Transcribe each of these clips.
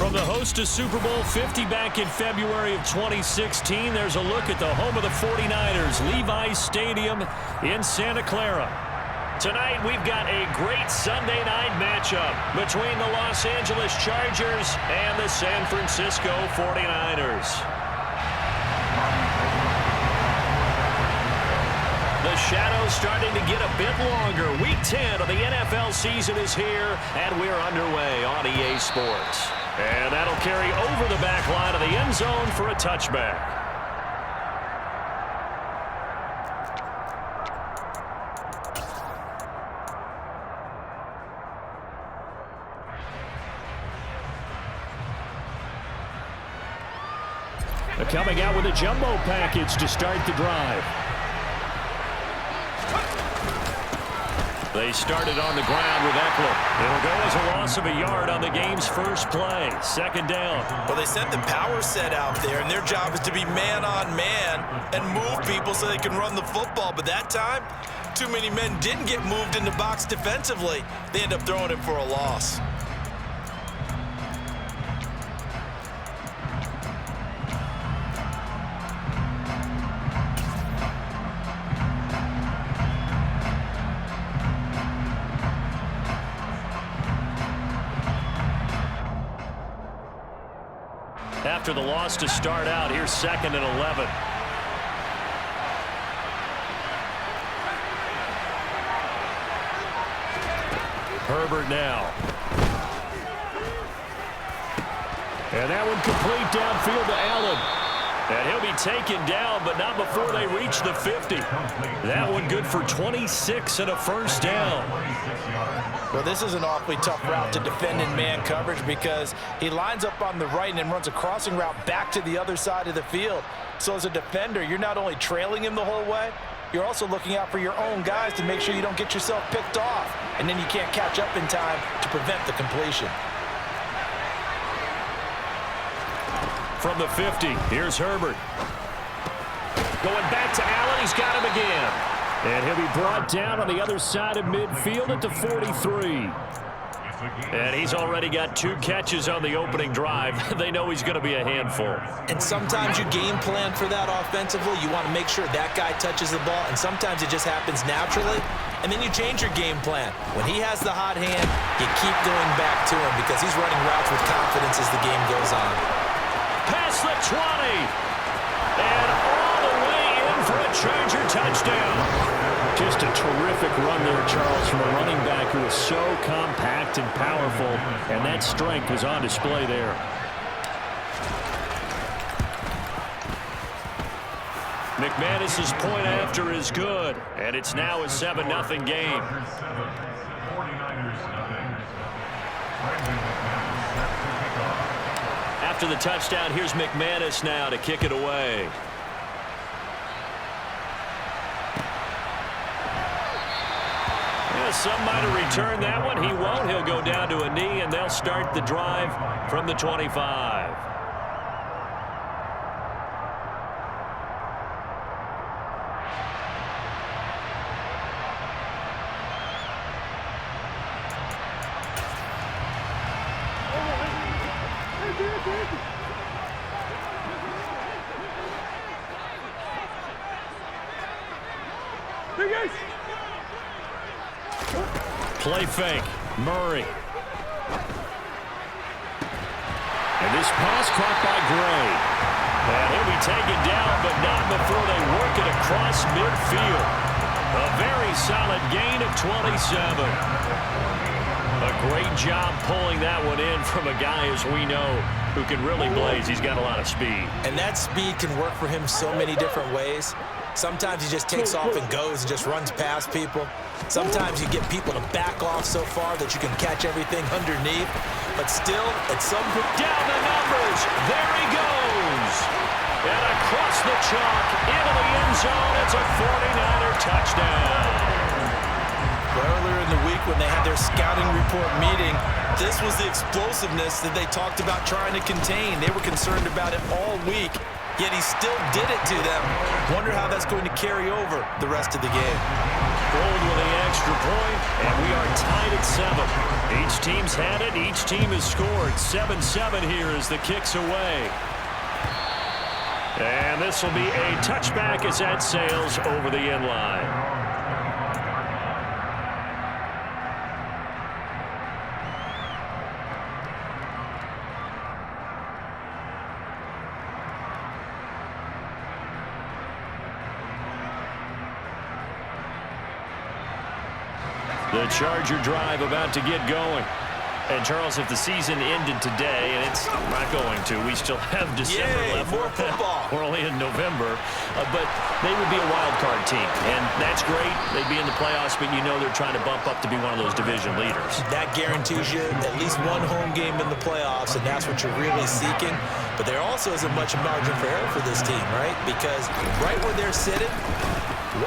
From the host to Super Bowl 50 back in February of 2016, there's a look at the home of the 49ers, Levi's Stadium in Santa Clara. Tonight, we've got a great Sunday night matchup between the Los Angeles Chargers and the San Francisco 49ers. The shadow's starting to get a bit longer. Week 10 of the NFL season is here, and we're underway on EA Sports. And that'll carry over the back line of the end zone for a touchback. They're coming out with a jumbo package to start the drive. They started on the ground with Eckler. It'll go as a loss of a yard on the game's first play. Second down. Well, they sent the power set out there, and their job is to be man-on-man and move people so they can run the football. But that time, too many men didn't get moved in the box defensively. They end up throwing him for a loss. After the loss to start out, here's 2nd and 11. Herbert now. And that one complete downfield to Allen. And he'll be taken down, but not before they reach the 50. That one good for 26 and a first down. Well, this is an awfully tough route to defend in man coverage because he lines up on the right and then runs a crossing route back to the other side of the field. So as a defender, you're not only trailing him the whole way, you're also looking out for your own guys to make sure you don't get yourself picked off. And then you can't catch up in time to prevent the completion. From the 50, here's Herbert. Going back to Allen, he's got him again. And he'll be brought down on the other side of midfield at the 43. And he's already got 2 catches on the opening drive. They know he's going to be a handful. And sometimes you game plan for that offensively. You want to make sure that guy touches the ball, and sometimes it just happens naturally. And then you change your game plan. When he has the hot hand, you keep going back to him because he's running routes with confidence as the game goes on. Past the 20. And all the way in for a Charger touchdown. Just a terrific run there, Charles, from a running back who is so compact and powerful, and that strength was on display there. McManus's point after is good, and it's now a 7-0 game. After the touchdown, here's McManus now to kick it away. Some might have returned that one. He won't. He'll go down to a knee, and they'll start the drive from the 25. Play fake. Murray. And this pass caught by Gray. And he'll be taken down, but not before they work it across midfield. A very solid gain of 27. A great job pulling that one in from a guy, as we know, who can really blaze. He's got a lot of speed. And that speed can work for him so many different ways. Sometimes he just takes off and goes and just runs past people. Sometimes you get people to back off so far that you can catch everything underneath. But still, at some point... Down the numbers. There he goes. And across the chalk into the end zone. It's a 49er touchdown. Earlier in the week when they had their scouting report meeting, this was the explosiveness that they talked about trying to contain. They were concerned about it all week, yet he still did it to them. Wonder how that's going to carry over the rest of the game. Gold with the extra point, and we are tied at 7. Each team's had it. Each team has scored. 7-7 here as the kick's away. And this will be a touchback as that sails over the end line. The Charger drive about to get going. And, Charles, if the season ended today, and it's not going to, we still have December left. More football. We're only in November. But they would be a wild card team. And that's great. They'd be in the playoffs, but you know they're trying to bump up to be one of those division leaders. That guarantees you at least one home game in the playoffs, and that's what you're really seeking. But there also isn't much margin for error for this team, right? Because right where they're sitting,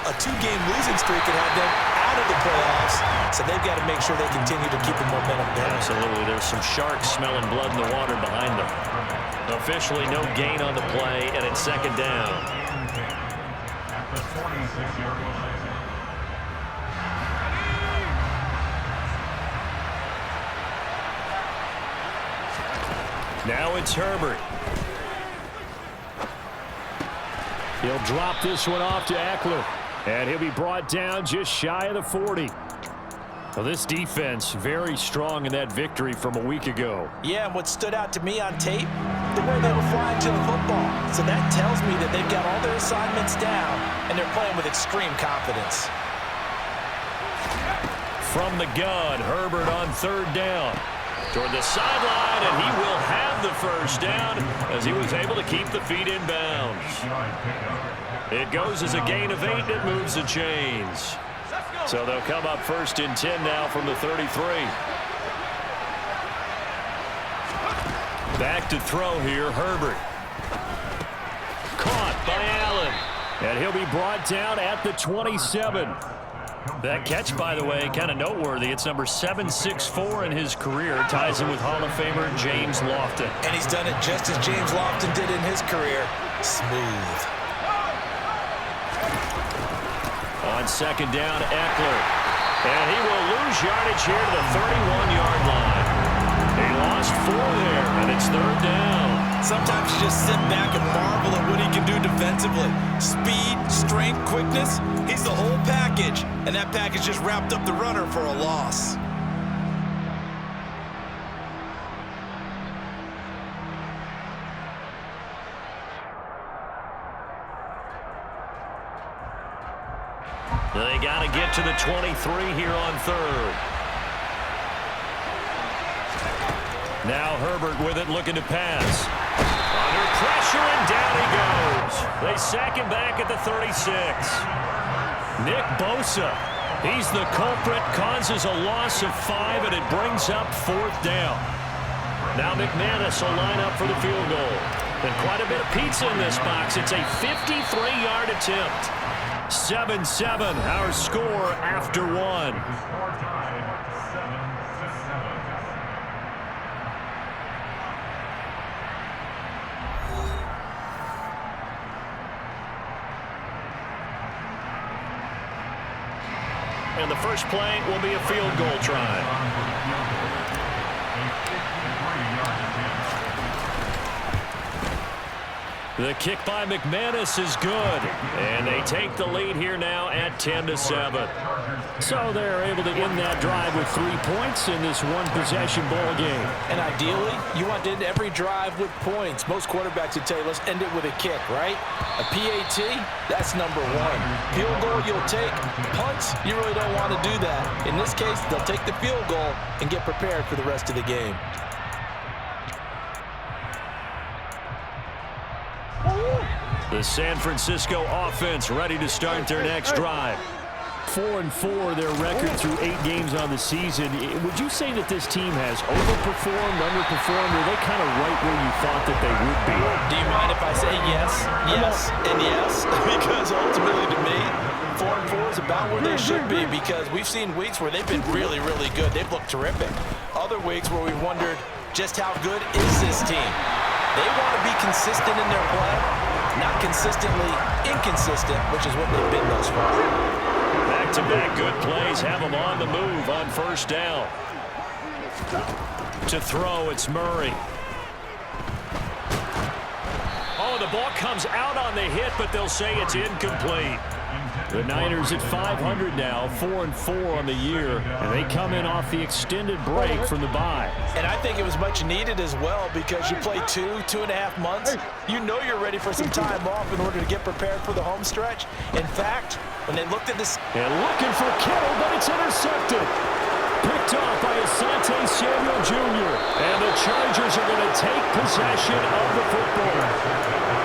a two-game losing streak could have them out of the playoffs, so they've got to make sure they continue to keep the momentum going. Absolutely. There's some sharks smelling blood in the water behind them. Officially no gain on the play, and it's second down. Now it's Herbert. He'll drop this one off to Eckler. And he'll be brought down just shy of the 40. Well, this defense very strong in that victory from a week ago. Yeah, and what stood out to me on tape, the way they were flying to the football. So that tells me that they've got all their assignments down, and they're playing with extreme confidence. From the gun, Herbert on third down. Toward the sideline, and he will have the first down as he was able to keep the feet in bounds. It goes as a gain of 8, and it moves the chains. So they'll come up first and 10 now from the 33. Back to throw here, Herbert. Caught by Allen. And he'll be brought down at the 27. That catch, by the way, kind of noteworthy. It's number 764 in his career. Ties him with Hall of Famer James Lofton. And he's done it just as James Lofton did in his career. Smooth. On second down, Eckler. And he will lose yardage here to the 31-yard line. He lost 4 there, and it's third down. Sometimes you just sit back and marvel at what he can do defensively. Speed, strength, quickness, he's the whole package. And that package just wrapped up the runner for a loss. They got to get to the 23 here on third. Now Herbert with it, looking to pass. Under pressure, and down he goes. They sack him back at the 36. Nick Bosa, he's the culprit, causes a loss of 5, and it brings up fourth down. Now McManus will line up for the field goal. And quite a bit of pizza in this box. It's a 53-yard attempt. 7-7, our score after 1. And the first play will be a field goal try. The kick by McManus is good. And they take the lead here now at 10-7. So they're able to end that drive with 3 points in this one-possession ball game. And ideally, you want to end every drive with points. Most quarterbacks would tell you, let's end it with a kick, right? A PAT, that's number 1. Field goal you'll take. Punts, you really don't want to do that. In this case, they'll take the field goal and get prepared for the rest of the game. The San Francisco offense ready to start their next drive. 4-4 their record through 8 games on the season. Would you say that this team has overperformed, underperformed, or are they kind of right where you thought that they would be? Do you mind if I say yes, yes, and yes? Because ultimately to me, 4-4 is about where they should be, because we've seen weeks where they've been really, really good. They've looked terrific. Other weeks where we've wondered just how good is this team. They want to be consistent in their play, not consistently inconsistent, which is what they've been thus far. Back-to-back good plays have them on the move on first down. To throw, it's Murray. Oh, the ball comes out on the hit, but they'll say it's incomplete. The Niners at 500 now, 4-4 on the year, and they come in off the extended break from the bye. And I think it was much needed as well because you play 2.5 months. You know you're ready for some time off in order to get prepared for the home stretch. In fact, when they looked at this... And looking for Kittle, but it's intercepted. Picked off by Asante Samuel Jr. And the Chargers are going to take possession of the football.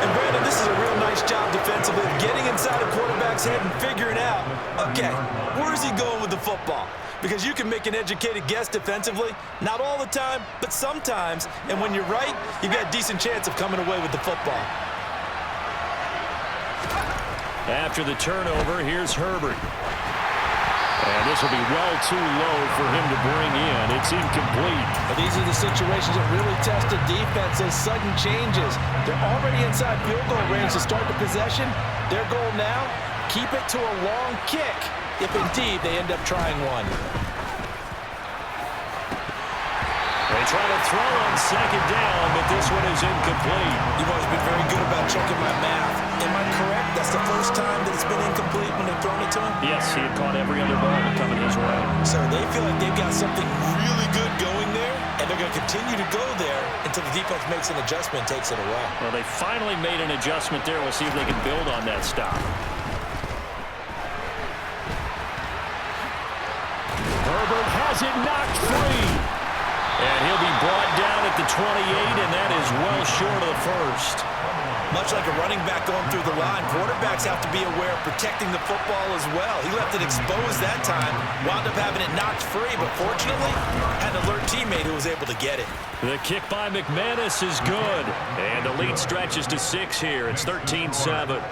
And Brandon, this is a real nice job defensively of getting inside a quarterback's head and figuring out, okay, where is he going with the football? Because you can make an educated guess defensively, not all the time, but sometimes. And when you're right, you've got a decent chance of coming away with the football. After the turnover, here's Herbert. And this will be well too low for him to bring in. It's incomplete. But these are the situations that really test a defense, those sudden changes. They're already inside field goal range to start the possession. Their goal now, keep it to a long kick, if indeed they end up trying one. They try to throw on second down, but this one is incomplete. You've always been very good about checking my math. Am I correct? That's the first time that it's been incomplete when they've thrown it to him? Yes, he had caught every other ball coming his way. So they feel like they've got something really good going there, and they're going to continue to go there until the defense makes an adjustment and takes it away. Well, they finally made an adjustment there. We'll see if they can build on that stop. Herbert has it knocked free. And he'll be brought down at the 28, and that is well short of the first. Much like a running back going through the line, quarterbacks have to be aware of protecting the football as well. He left it exposed that time, wound up having it knocked free, but fortunately, had an alert teammate who was able to get it. The kick by McManus is good, and the lead stretches to 6 here. It's 13-7.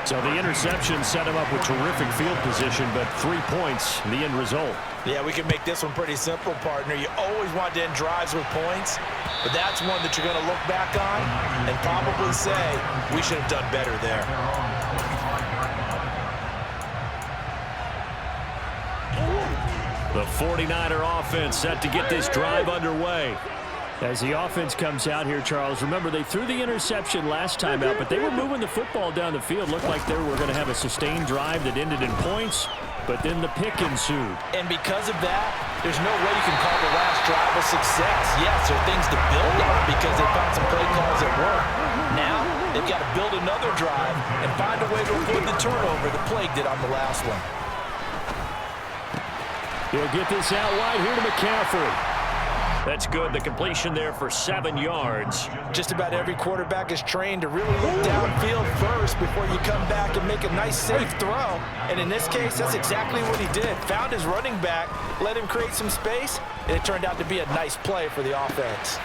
So the interception set him up with terrific field position, but 3 points, the end result. Yeah, we can make this one pretty simple, partner. You always want to end drives with points, but that's one that you're going to look back on and probably say, we should have done better there. The 49er offense set to get this drive underway. As the offense comes out here, Charles, remember they threw the interception last time out, but they were moving the football down the field. Looked like they were going to have a sustained drive that ended in points, but then the pick ensued. And because of that, there's no way you can call the last drive a success. Yes, there are things to build on because they found some play calls that work. Now, they've got to build another drive and find a way to avoid the turnover that plagued it on the last one. He'll get this out wide here to McCaffrey. That's good. The completion there for 7 yards. Just about every quarterback is trained to really look downfield first before you come back and make a nice, safe throw. And in this case, that's exactly what he did. Found his running back, let him create some space, and it turned out to be a nice play for the offense.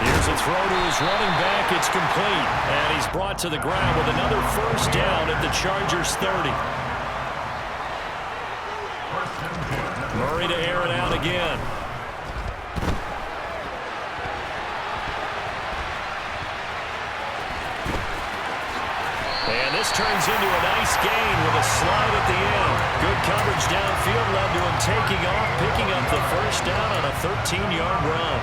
Here's a throw to his running back. It's complete. And he's brought to the ground with another first down at the Chargers 30. Murray to air it out again. And this turns into a nice gain with a slide at the end. Good coverage downfield led to him taking off, picking up the first down on a 13-yard run.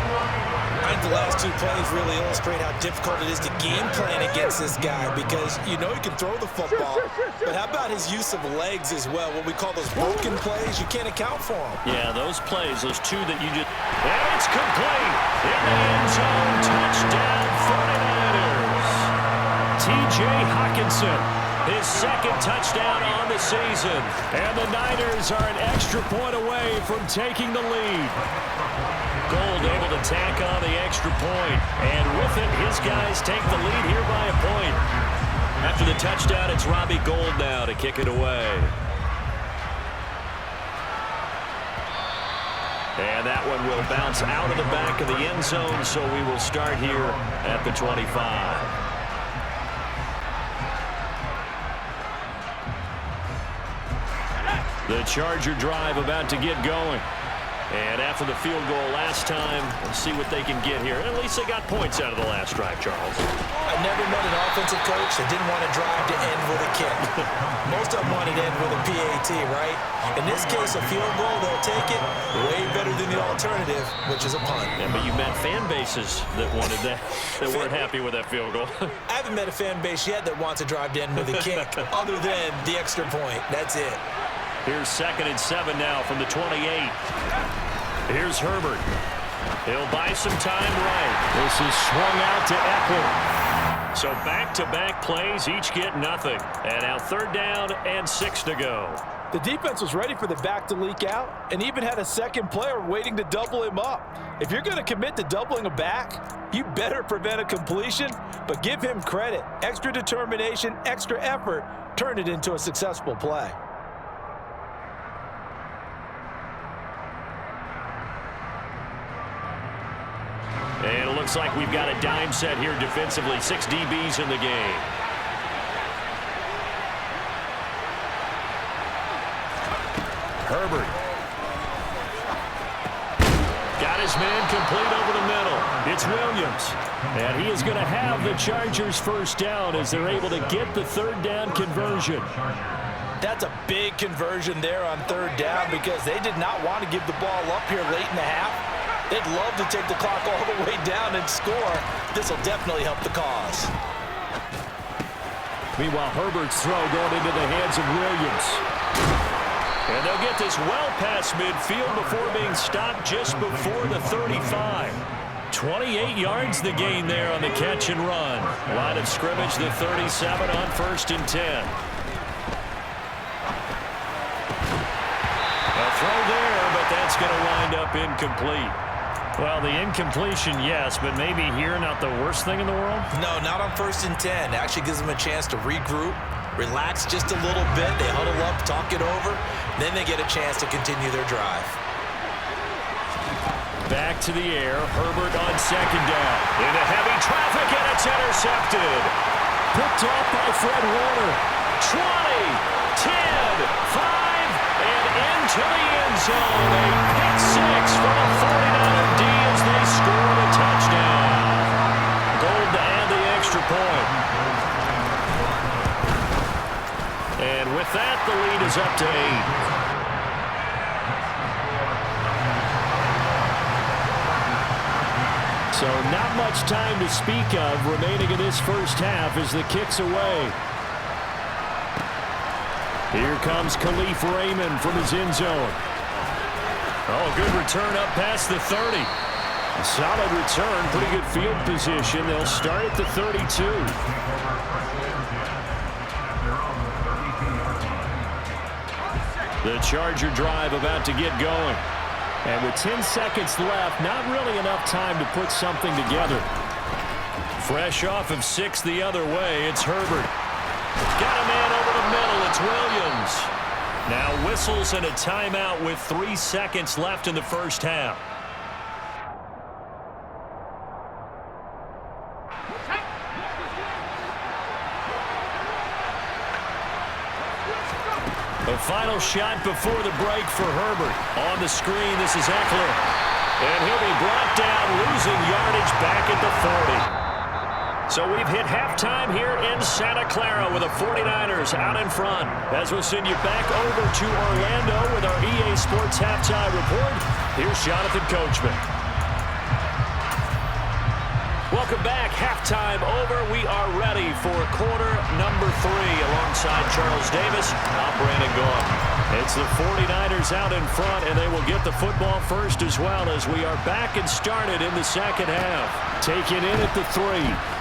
I think the last 2 plays really illustrate how difficult it is to game plan against this guy because you know he can throw the football, but how about his use of legs as well? What we call those broken plays, you can't account for them. Yeah, those plays, those 2 that you just... And it's complete! In the end zone, touchdown 49ers! T.J. Hockenson, his 2nd touchdown on the season. And the Niners are an extra point away from taking the lead. Gold able to tack on the extra point. And with it, his guys take the lead here by a point. After the touchdown, it's Robbie Gould now to kick it away. And that one will bounce out of the back of the end zone, so we will start here at the 25. The Charger drive about to get going. And after the field goal last time, let's see what they can get here. And at least they got points out of the last drive, Charles. I never met an offensive coach that didn't want to drive to end with a kick. Most of them wanted to end with a PAT, right? In this case, a field goal, they'll take it. Way better than the alternative, which is a punt. Yeah, but you met fan bases that wanted that, that weren't happy with that field goal. I haven't met a fan base yet that wants to drive to end with a kick other than the extra point. That's it. Here's 2nd and 7 now from the 28. Here's Herbert. He'll buy some time right. This is swung out to Eckler. So back-to-back plays, each get nothing. And now 3rd down and 6 to go. The defense was ready for the back to leak out and even had a second player waiting to double him up. If you're going to commit to doubling a back, you better prevent a completion, but give him credit. Extra determination, extra effort, turn it into a successful play. And it looks like we've got a dime set here defensively. 6 DBs in the game. Herbert. Got his man complete over the middle. It's Williams. And he is going to have the Chargers first down as they're able to get the 3rd down conversion. That's a big conversion there on 3rd down because they did not want to give the ball up here late in the half. They'd love to take the clock all the way down and score. This will definitely help the cause. Meanwhile, Herbert's throw going into the hands of Williams. And they'll get this well past midfield before being stopped just before the 35. 28 yards the gain there on the catch and run. Line of scrimmage, the 37 on 1st and 10. A throw there, but that's going to wind up incomplete. Well, the incompletion, yes, but maybe here not the worst thing in the world? No, not on 1st and 10. It actually gives them a chance to regroup, relax just a little bit. They huddle up, talk it over. Then they get a chance to continue their drive. Back to the air. Herbert on 2nd down. Into heavy traffic, and it's intercepted. Picked off by Fred Warner. 20, 10, 5, and into the end zone. A pick 6 for the 49er D as they score the touchdown. Gold to add the extra point. And with that, the lead is up to 8. So not much time to speak of remaining in this first half as the kick's away. Here comes Khalif Raymond from his end zone. Oh, good return up past the 30. A solid return, pretty good field position. They'll start at the 32. The Charger drive about to get going. And with 10 seconds left, not really enough time to put something together. Fresh off of 6 the other way, it's Herbert. Got a man over the middle, it's Williams. Now whistles and a timeout with 3 seconds left in the first half. The final shot before the break for Herbert. On the screen, this is Eckler. And he'll be brought down, losing yardage back at the 40. So we've hit halftime here in Santa Clara with the 49ers out in front. As we'll send you back over to Orlando with our EA Sports Halftime Report, here's Jonathan Coachman. Welcome back. Halftime over. We are ready for quarter number 3 alongside Charles Davis. I'm Brandon Gaughan. It's the 49ers out in front, and they will get the football first as well as we are back and started in the second half. Taken in at the 3.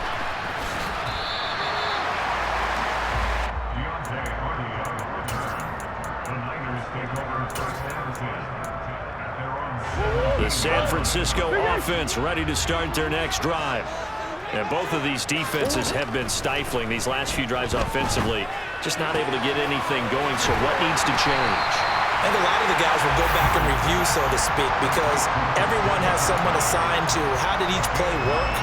The San Francisco offense ready to start their next drive. And both of these defenses have been stifling these last few drives offensively. Just not able to get anything going, so what needs to change? And a lot of the guys will go back and review, so to speak, because everyone has someone assigned to how did each play work.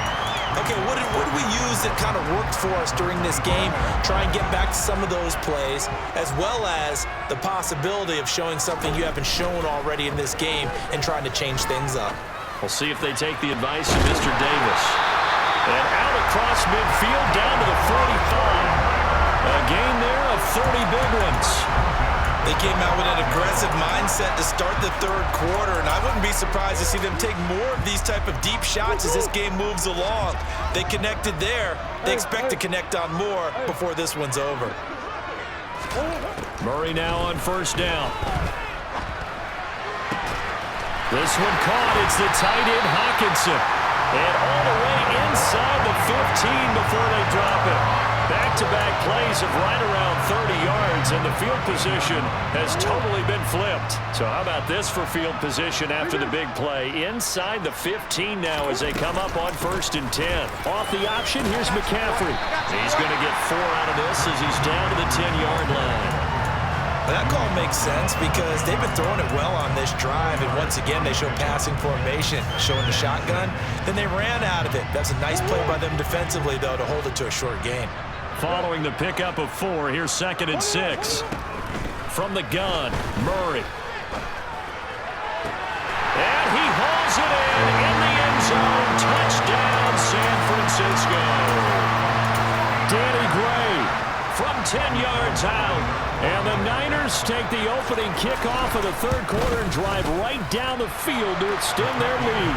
Okay, what did we use that kind of worked for us during this game? Try and get back to some of those plays, as well as the possibility of showing something you haven't shown already in this game and trying to change things up. We'll see if they take the advice of Mr. Davis. And out across midfield down to the 45. A gain there of 30 big ones. They came out with an aggressive mindset to start the third quarter, and I wouldn't be surprised to see them take more of these type of deep shots as this game moves along. They connected there. They expect to connect on more before this one's over. Murray now on first down. This one caught. It's the tight end, Hawkinson. And all the way inside the 15 before they drop it. Back-to-back plays of right around 30 yards, and the field position has totally been flipped. So how about this for field position after the big play? Inside the 15 now as they come up on 1st and 10. Off the option, here's McCaffrey. He's going to get 4 out of this as he's down to the 10-yard line. That call makes sense because they've been throwing it well on this drive, and once again they show passing formation, showing the shotgun. Then they ran out of it. That's a nice play by them defensively, though, to hold it to a short gain. Following the pickup of 4, here's 2nd and 6. From the gun, Murray. And he hauls it in the end zone. Touchdown, San Francisco. Danny Gray from 10 yards out. And the Niners take the opening kickoff of the third quarter and drive right down the field to extend their lead.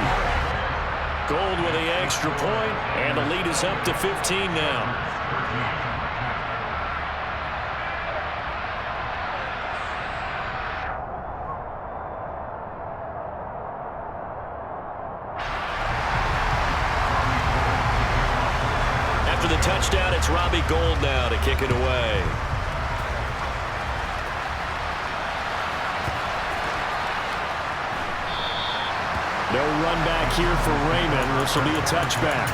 Gold with the extra point, and the lead is up to 15 now. After the touchdown, it's Robbie Gould now to kick it away. No run back here for Raymond. This will be a touchback.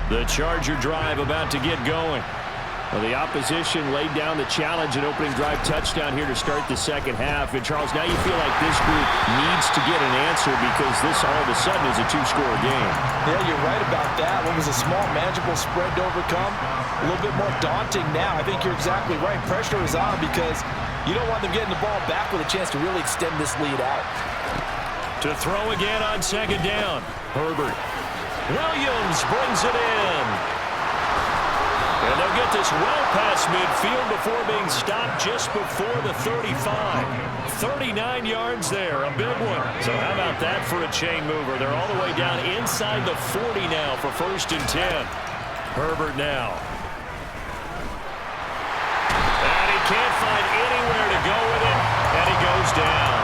The Charger drive about to get going. Well, the opposition laid down the challenge, an opening drive touchdown here to start the second half. And, Charles, now you feel like this group needs to get an answer because this all of a sudden is a two-score game. Yeah, you're right about that. What was a small, manageable spread to overcome, a little bit more daunting now. I think you're exactly right. Pressure is on because you don't want them getting the ball back with a chance to really extend this lead out. To throw again on second down, Herbert. Williams brings it in. And they'll get this well past midfield before being stopped just before the 35. 39 yards there, a big one. So how about that for a chain mover? They're all the way down inside the 40 now for 1st and 10. Herbert now. And he can't find anywhere to go with it, and he goes down.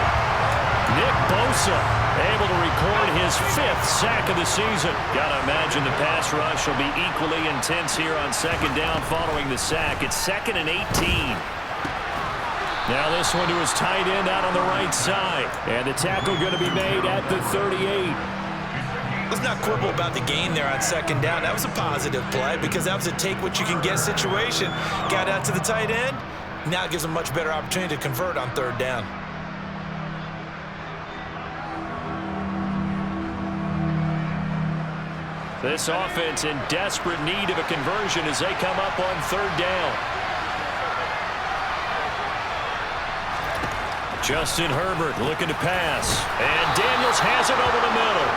Nick Bosa able to record his 5th sack of the season. Gotta imagine the pass rush will be equally intense here on second down following the sack. It's 2nd and 18. Now this one to his tight end out on the right side. And the tackle going to be made at the 38. Let's not quibble about the gain there on second down. That was a positive play because that was a take-what-you-can-get situation. Got out to the tight end. Now it gives them a much better opportunity to convert on third down. This offense in desperate need of a conversion as they come up on third down. Justin Herbert looking to pass. And Daniels has it over the middle.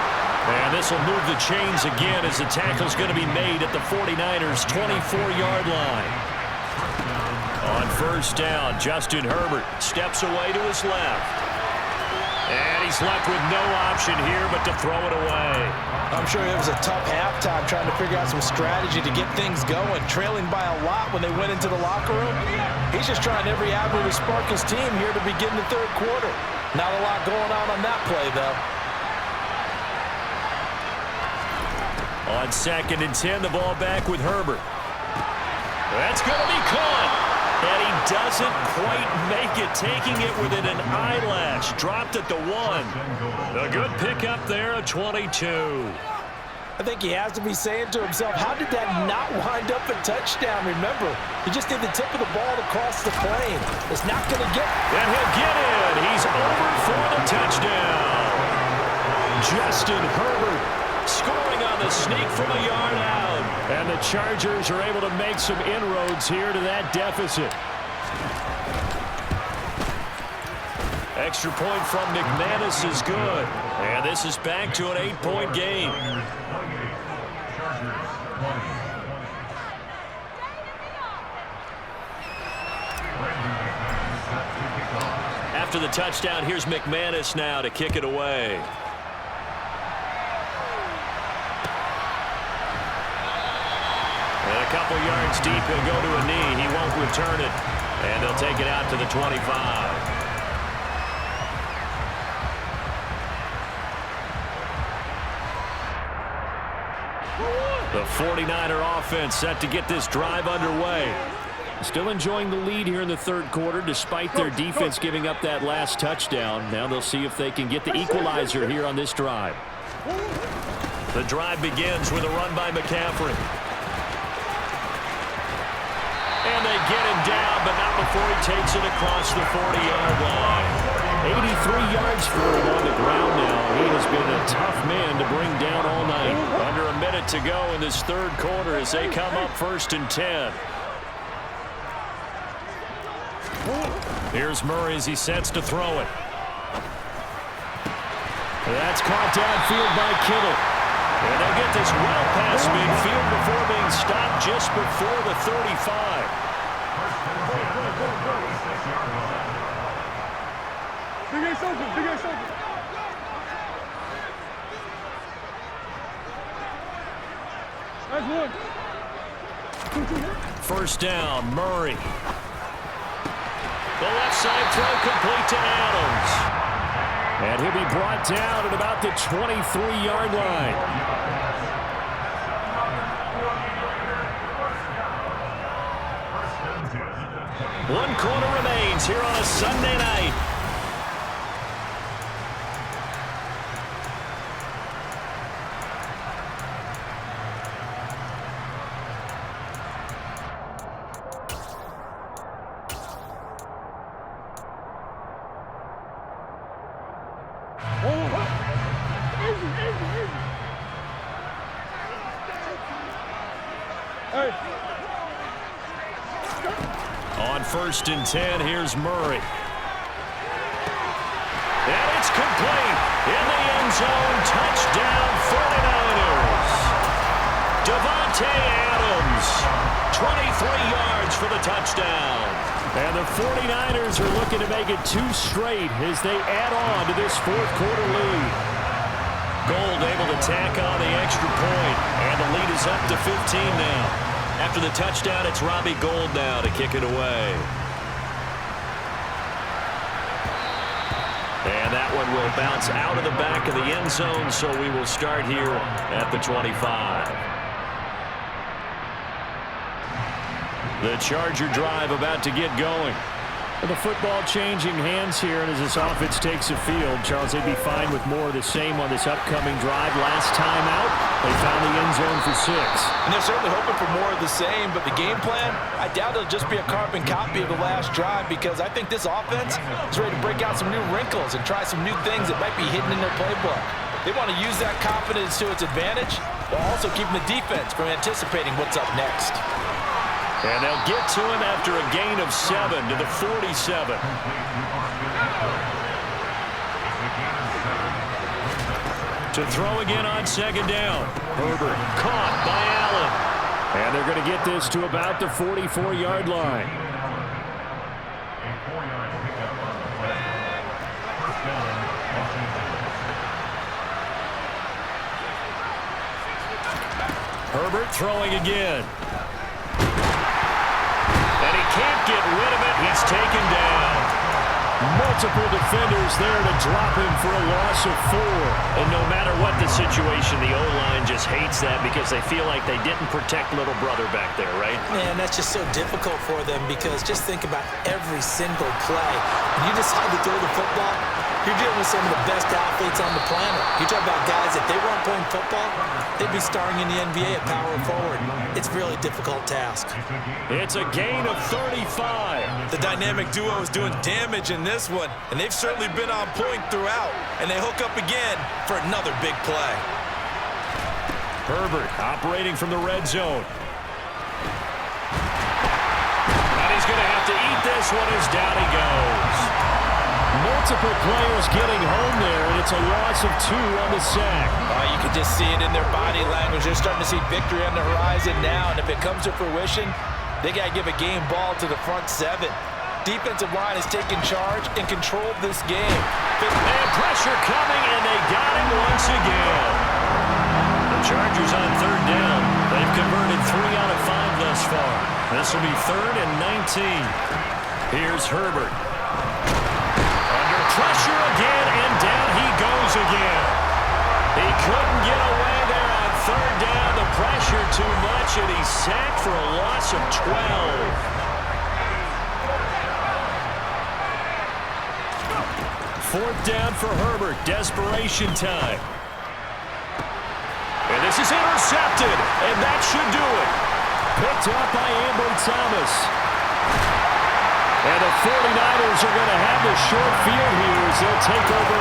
And this will move the chains again as the tackle's going to be made at the 49ers' 24-yard line. On first down, Justin Herbert steps away to his left. And he's left with no option here but to throw it away. I'm sure it was a tough halftime trying to figure out some strategy to get things going. Trailing by a lot when they went into the locker room. He's just trying every avenue to spark his team here to begin the third quarter. Not a lot going on that play, though. On 2nd and 10, the ball back with Herbert. That's going to be caught. And he doesn't quite make it, taking it within an eyelash. Dropped at the 1. A good pickup there, a 22. I think he has to be saying to himself, how did that not wind up a touchdown? Remember, he just did the tip of the ball across the plane. It's not going to get... And he'll get in. He's over for the touchdown. Justin Herbert scoring on the sneak from a yard out. And the Chargers are able to make some inroads here to that deficit. Extra point from McManus is good. And this is back to an 8-point game. after the touchdown. Here's McManus now to kick it away. And a couple yards deep, he'll go to a knee. He won't return it. And they'll take it out to the 25. The 49er offense set to get this drive underway. Still enjoying the lead here in the third quarter despite their defense giving up that last touchdown. Now they'll see if they can get the equalizer here on this drive. The drive begins with a run by McCaffrey. And they get him down, but not before he takes it across the 40-yard line. 83 yards for him on the ground now. He has been a tough man to bring down all night. Under a minute to go in this third quarter as they come up 1st and 10. Here's Murray as he sets to throw it. That's caught downfield by Kittle. And they'll get this well past midfield before being stopped just before the 35. First down, Murray. The left side throw complete to Adams. And he'll be brought down at about the 23-yard line. One quarter remains here on a Sunday night. On 1st and 10, here's Murray. And it's complete. In the end zone, touchdown 49ers. Davante Adams, 23 yards for the touchdown. And the 49ers are looking to make it 2 straight as they add on to this fourth quarter lead. Gold able to tack on the extra point, and the lead is up to 15 now. After the touchdown, it's Robbie Gould now to kick it away. And that one will bounce out of the back of the end zone, so we will start here at the 25. The Charger drive about to get going. Well, the football changing hands here, and as this offense takes the field, Charles, they'd be fine with more of the same on this upcoming drive. Last time out, they found the end zone for 6. And they're certainly hoping for more of the same, but the game plan, I doubt it'll just be a carbon copy of the last drive, because I think this offense is ready to break out some new wrinkles and try some new things that might be hidden in their playbook. They want to use that confidence to its advantage, while also keeping the defense from anticipating what's up next. And they'll get to him after a gain of 7 to the 47. To throw again on 2nd down. Herbert caught by Allen. And they're going to get this to about the 44-yard line. Herbert throwing again. And he can't get rid of it. He's taken down. Multiple defenders there to drop him for a loss of 4. And no matter what the situation, the O-line just hates that because they feel like they didn't protect little brother back there, right? Man, that's just so difficult for them because just think about every single play. When you decide to throw the football, you're dealing with some of the best athletes on the planet. You talk about guys, if they weren't playing football, they'd be starring in the NBA at power forward. It's a really difficult task. It's a gain of 35. The dynamic duo is doing damage in this one, and they've certainly been on point throughout. And they hook up again for another big play. Herbert operating from the red zone. And he's going to have to eat this one as down he goes. Multiple players getting home there, and it's a loss of 2 on the sack. You can just see it in their body language. They're starting to see victory on the horizon now, and if it comes to fruition, they got to give a game ball to the front 7. defensive line has taken charge and controlled this game. And pressure coming, and they got him once again. The Chargers on third down. They've converted 3 out of 5 thus far. This will be 3rd and 19. Here's Herbert. Under pressure again, and down he goes again. He couldn't get away there on third down. The pressure too much, and he's sacked for a loss of 12. 4th down for Herbert. Desperation time. And this is intercepted, and that should do it. Picked up by Ambry Thomas. And the 49ers are going to have the short field here as they'll take over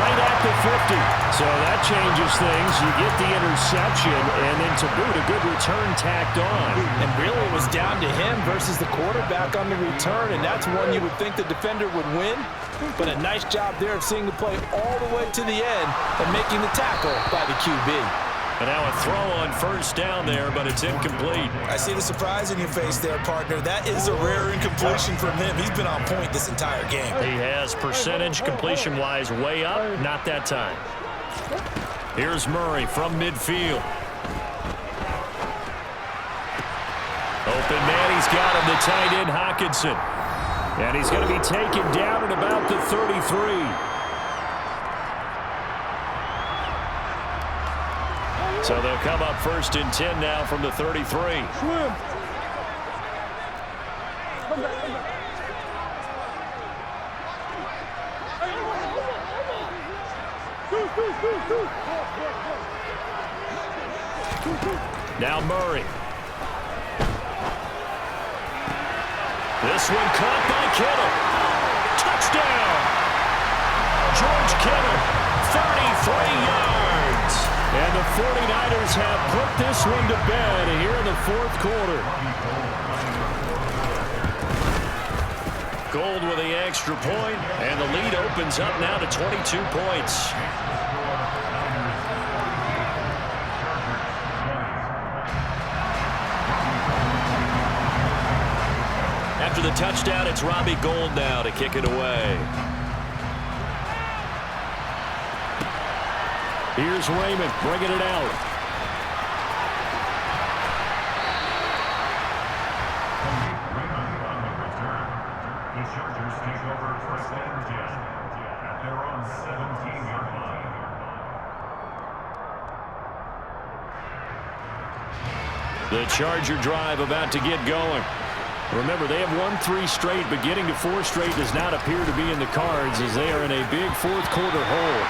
right at the 50. So that changes things. You get the interception, and then to boot, a good return tacked on. And really it was down to him versus the quarterback on the return, and that's one you would think the defender would win. But a nice job there of seeing the play all the way to the end and making the tackle by the QB. And now a throw on 1st down there, but it's incomplete. I see the surprise in your face there, partner. That is a rare incompletion from him. He's been on point this entire game. He has percentage completion-wise way up, not that time. Here's Murray from midfield. Open man, he's got him, the tight end Hockenson. And he's going to be taken down at about the 33. So they'll come up 1st and 10 now from the 33. Now Murray. This one caught by Kittle. Touchdown! George Kittle, 33 yards. And the 49ers have put this one to bed here in the 4th quarter. Gold with the extra point, and the lead opens up now to 22 points. After the touchdown, it's Robbie Gould now to kick it away. Here's Raymond bringing it out. The Chargers take over 1st and 10 at their own 17-yard line. The Charger drive about to get going. Remember, they have won 3 straight, but getting to 4 straight does not appear to be in the cards as they are in a big 4th quarter hole.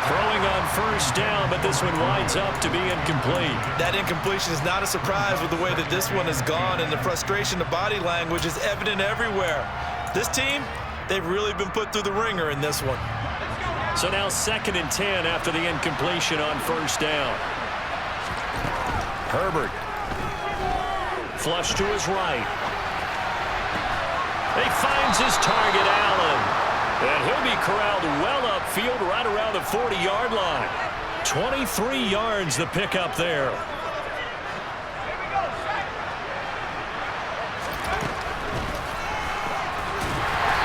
Throwing on 1st down, but this one winds up to be incomplete. That incompletion is not a surprise with the way that this one has gone, and the frustration, the body language is evident everywhere. This team, they've really been put through the ringer in this one. So now 2nd and 10 after the incompletion on 1st down. Herbert. Flush to his right. He finds his target, Allen. And he'll be corralled well upfield right around the 40-yard line. 23 yards the pickup there.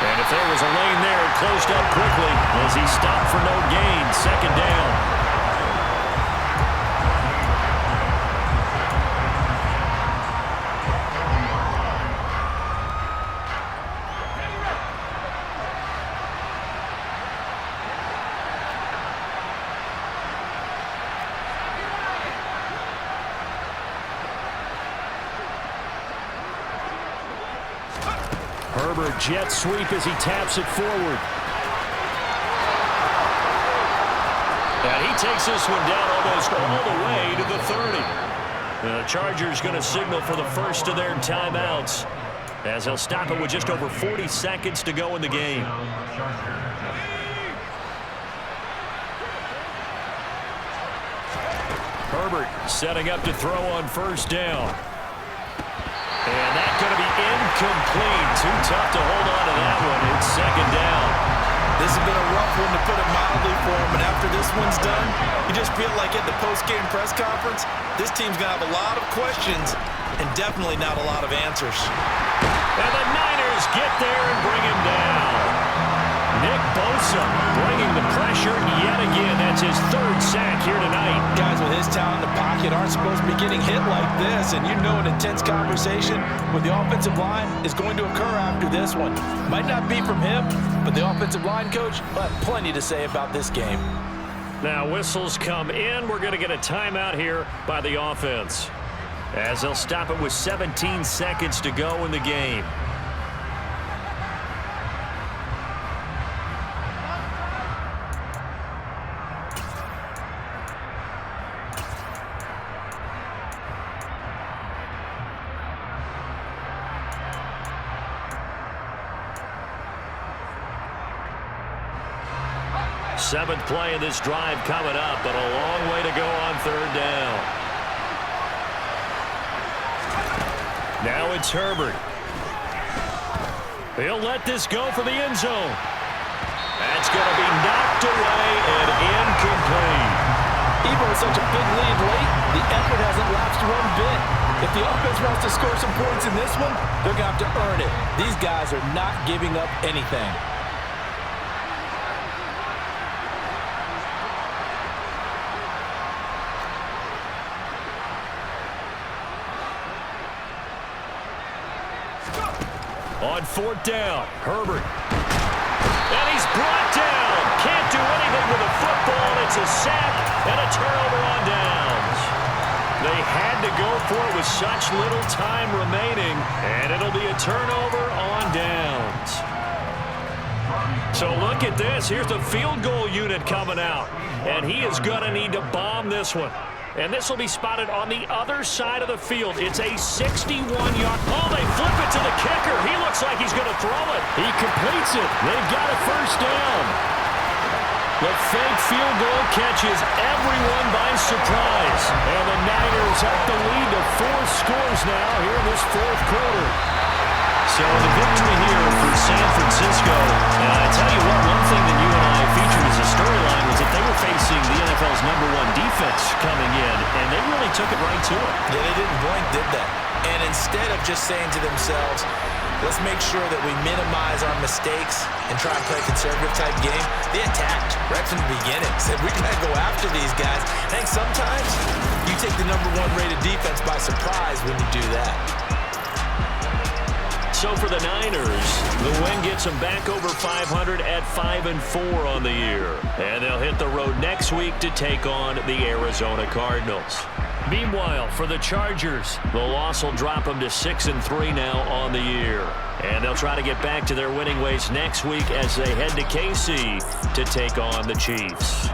And if there was a lane there, it closed up quickly as he stopped for no gain. 2nd down. Herbert jet sweep as he taps it forward. And he takes this one down almost all the way to the 30. The Chargers going to signal for the first of their timeouts as they'll stop it with just over 40 seconds to go in the game. Herbert setting up to throw on 1st down. And that's going to be incomplete. Too tough to hold on to that one. It's 2nd down. This has been a rough one, to put it mildly, for him. And after this one's done, you just feel like at the post-game press conference, this team's going to have a lot of questions and definitely not a lot of answers. And the Niners tackles get there and bring him down. Nick Bosa bringing the pressure yet again. That's his third sack here tonight. Guys with his talent in the pocket aren't supposed to be getting hit like this, and you know an intense conversation with the offensive line is going to occur after this one. Might not be from him, but the offensive line coach will have plenty to say about this game. Now whistles come in. We're going to get a timeout here by the offense, as they'll stop it with 17 seconds to go in the game. Seventh play of this drive coming up, but a long way to go on third down. Now it's Herbert. He'll let this go for the end zone. That's going to be knocked away and incomplete. Even with such a big lead late, the effort hasn't lapsed one bit. If the offense wants to score some points in this one, they're going to have to earn it. These guys are not giving up anything. On fourth down, Herbert. And he's brought down. Can't do anything with the football. It's a sack and a turnover on downs. They had to go for it with such little time remaining, and it'll be a turnover on downs. So look at this. Here's the field goal unit coming out, and he is going to need to bomb this one. And this will be spotted on the other side of the field. It's a 61-yard. Oh, they flip it to the kicker. He looks like he's going to throw it. He completes it. They've got a first down. The fake field goal catches everyone by surprise. And the Niners have the lead to 4 scores now here in this fourth quarter. So the victory here for San Francisco. And I tell you what, one thing that you and I featured as a storyline was that they were facing the NFL's #1 defense coming in, and they really took it right to it. Yeah, they didn't blink, did they? And instead of just saying to themselves, let's make sure that we minimize our mistakes and try and play a conservative type game, they attacked right from the beginning. Said, we're going to go after these guys. I think sometimes you take the #1 rated defense by surprise when you do that. So for the Niners, the win gets them back over 500 at 5-4 on the year. And they'll hit the road next week to take on the Arizona Cardinals. Meanwhile, for the Chargers, the loss will drop them to 6-3 now on the year. And they'll try to get back to their winning ways next week as they head to KC to take on the Chiefs.